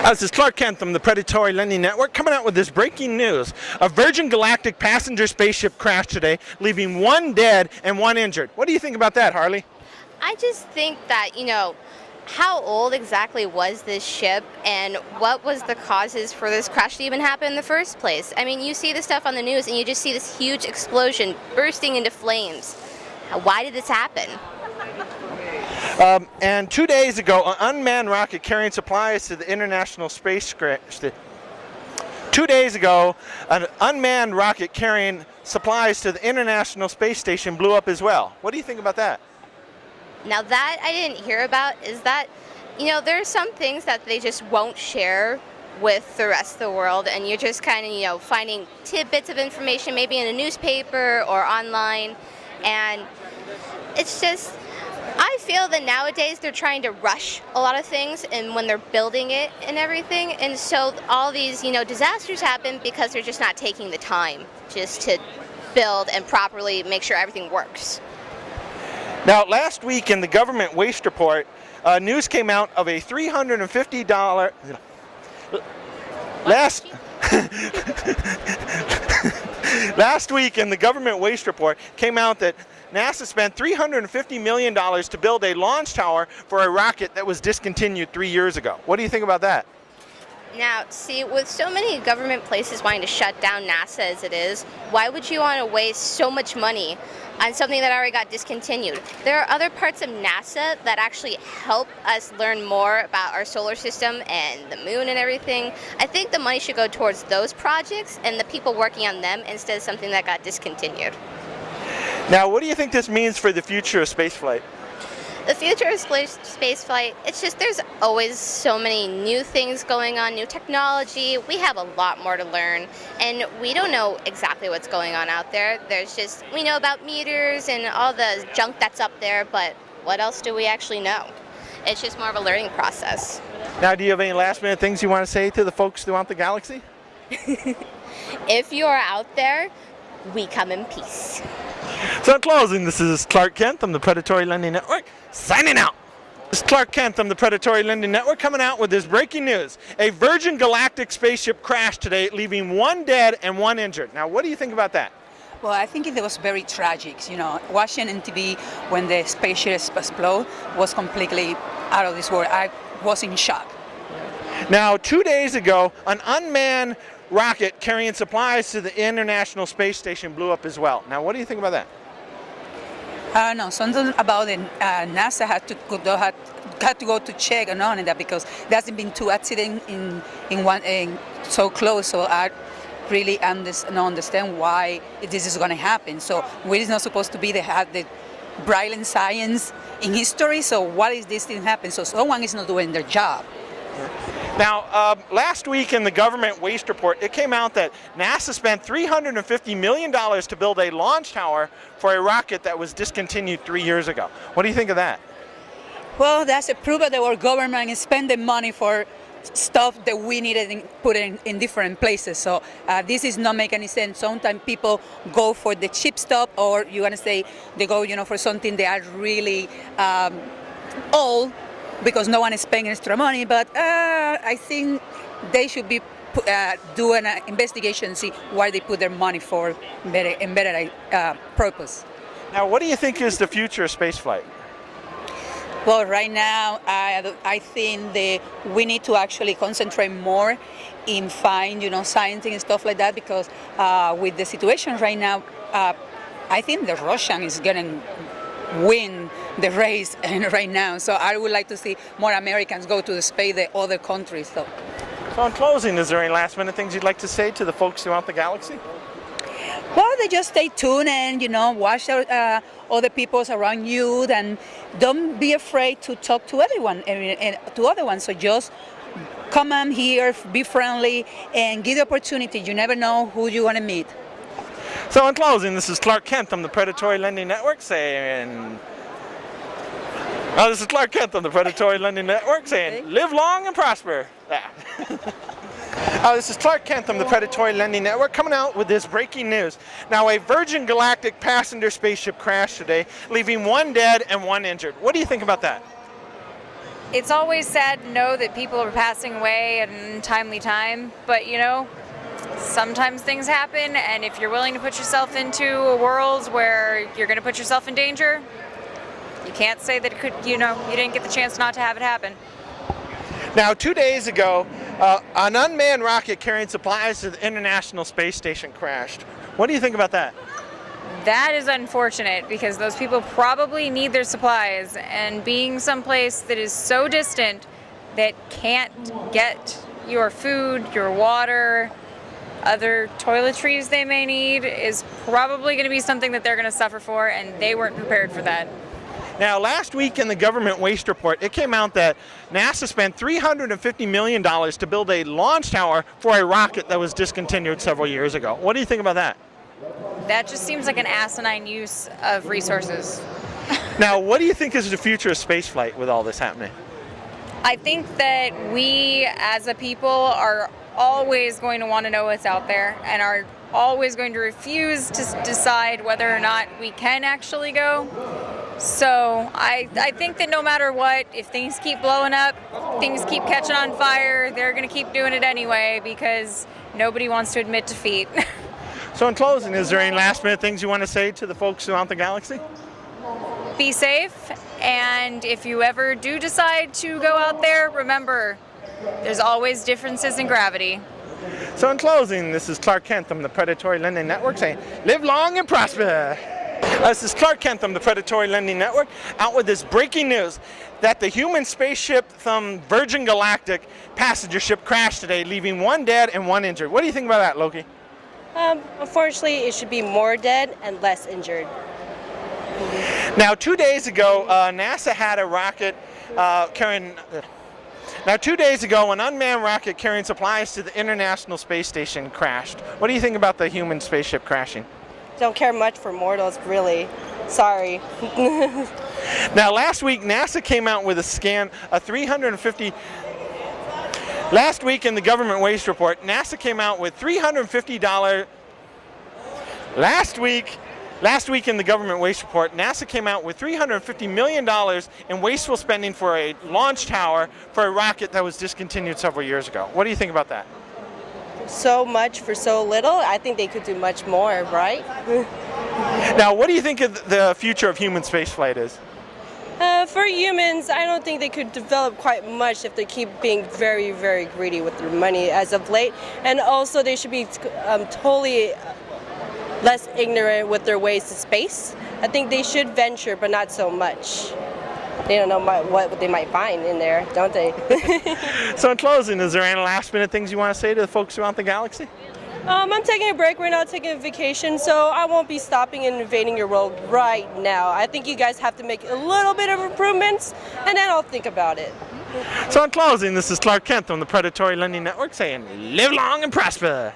This is Clark Kent from the Predatory Lending Network coming out with this breaking news. A Virgin Galactic passenger spaceship crashed today, leaving one dead and one injured. What do you think about that, Harley? I just think that, how old exactly was this ship and what was the causes for this crash to even happen in the first place? I mean, you see the stuff on the news and you just see this huge explosion bursting into flames. Why did this happen? And 2 days ago, an unmanned rocket carrying supplies to the International Space Station. 2 days ago, an unmanned rocket carrying supplies to the International Space Station blew up as well. What do you think about that? Now that I didn't hear about is that, there are some things that they just won't share with the rest of the world, and you're just kind of, finding tidbits of information maybe in a newspaper or online, and it's just, I feel that nowadays they're trying to rush a lot of things and when they're building it and everything, and so all these, disasters happen because they're just not taking the time just to build and properly make sure everything works. Now, last week in the government waste report, news came out of a $350. Last week in the government waste report came out that NASA spent $350 million to build a launch tower for a rocket that was discontinued 3 years ago. What do you think about that? Now, see, with so many government places wanting to shut down NASA as it is, why would you want to waste so much money on something that already got discontinued? There are other parts of NASA that actually help us learn more about our solar system and the moon and everything. I think the money should go towards those projects and the people working on them instead of something that got discontinued. Now, what do you think this means for the future of spaceflight? The future of spaceflight, it's just there's always so many new things going on, new technology. We have a lot more to learn, and we don't know exactly what's going on out there. We know about meters and all the junk that's up there, but what else do we actually know? It's just more of a learning process. Now, do you have any last minute things you want to say to the folks throughout the galaxy? If you are out there, we come in peace. So in closing, this is Clark Kent from the Predatory Lending Network, signing out. This is Clark Kent from the Predatory Lending Network coming out with this breaking news. A Virgin Galactic spaceship crashed today, leaving one dead and one injured. Now, what do you think about that? Well, I think it was very tragic. Watching on TV when the spaceship exploded was completely out of this world. I was in shock. Now, 2 days ago, an unmanned rocket carrying supplies to the International Space Station blew up as well. Now, what do you think about that? I don't know, something about it. NASA had to go to check on that because there hasn't been two accidents in so close. So I really don't understand why this is going to happen. So we're not supposed to be the brilliant science in history. So why is this thing happen? So someone is not doing their job. Now, last week in the government waste report, it came out that NASA spent $350 million to build a launch tower for a rocket that was discontinued 3 years ago. What do you think of that? Well, that's a proof that our government is spending money for stuff that we needed and put in different places. So this is not making any sense. Sometimes people go for the cheap stuff, or you want to say they go, for something they are really old, because no one is paying extra money, but I think they should be doing an investigation and see why they put their money for better purpose. Now, what do you think is the future of spaceflight? Well, right now, I think we need to actually concentrate more in find, science and stuff like that, because with the situation right now, I think the Russian is getting win the race right now. So I would like to see more Americans go to the space than other countries. So in closing, is there any last minute things you'd like to say to the folks throughout the galaxy? Well, they just stay tuned and, watch other people around you, and don't be afraid to talk to everyone and to other ones. So just come on here, be friendly, and give the opportunity. You never know who you want to meet. So in closing, this is Clark Kent from the Predatory Lending Network saying... this is Clark Kent from the Predatory Lending Network saying, live long and prosper. This is Clark Kent from the Predatory Lending Network coming out with this breaking news. Now, a Virgin Galactic passenger spaceship crashed today, leaving one dead and one injured. What do you think about that? it's always sad to know that people are passing away at an untimely time, but sometimes things happen, and if you're willing to put yourself into a world where you're going to put yourself in danger, you can't say that it could, you didn't get the chance not to have it happen. Now, 2 days ago, an unmanned rocket carrying supplies to the International Space Station crashed. What do you think about that? That is unfortunate because those people probably need their supplies, and being someplace that is so distant that can't get your food, your water, other toiletries they may need is probably going to be something that they're going to suffer for, and they weren't prepared for that. Now, last week in the government waste report, it came out that NASA spent $350 million to build a launch tower for a rocket that was discontinued several years ago. What do you think about that? That just seems like an asinine use of resources. Now, what do you think is the future of spaceflight with all this happening? I think that we as a people are always going to want to know what's out there and are always going to refuse to decide whether or not we can actually go. So I think that no matter what, if things keep blowing up, things keep catching on fire, they're going to keep doing it anyway because nobody wants to admit defeat. So in closing, is there any last minute things you want to say to the folks around the galaxy? Be safe, and if you ever do decide to go out there, remember, there's always differences in gravity. So in closing, this is Clark Kent from the Predatory Lending Network saying, live long and prosper. This is Clark Kent from the Predatory Lending Network out with this breaking news that the human spaceship from Virgin Galactic passenger ship crashed today, leaving 1 dead and 1 injured. What do you think about that, Loki? Unfortunately, it should be more dead and less injured. Now, 2 days ago, NASA had a rocket carrying... Now, 2 days ago, an unmanned rocket carrying supplies to the International Space Station crashed. What do you think about the human spaceship crashing? Don't care much for mortals, really. Sorry. Now, last week, NASA came out with a scan, a 350... Last week in the government waste report, NASA came out with $350... Last week in the government waste report, NASA came out with $350 million in wasteful spending for a launch tower for a rocket that was discontinued several years ago. What do you think about that? So much for so little. I think they could do much more, right? Now, what do you think of the future of human spaceflight is? For humans, I don't think they could develop quite much if they keep being very, very greedy with their money as of late. And also, they should be totally less ignorant with their ways to space. I think they should venture, but not so much. They don't know what they might find in there, don't they? So in closing, is there any last minute things you want to say to the folks around the galaxy? I'm taking a break. We're not taking a vacation, so I won't be stopping and invading your world right now. I think you guys have to make a little bit of improvements, and then I'll think about it. So in closing, this is Clark Kent on the Predatory Lending Network saying, live long and prosper.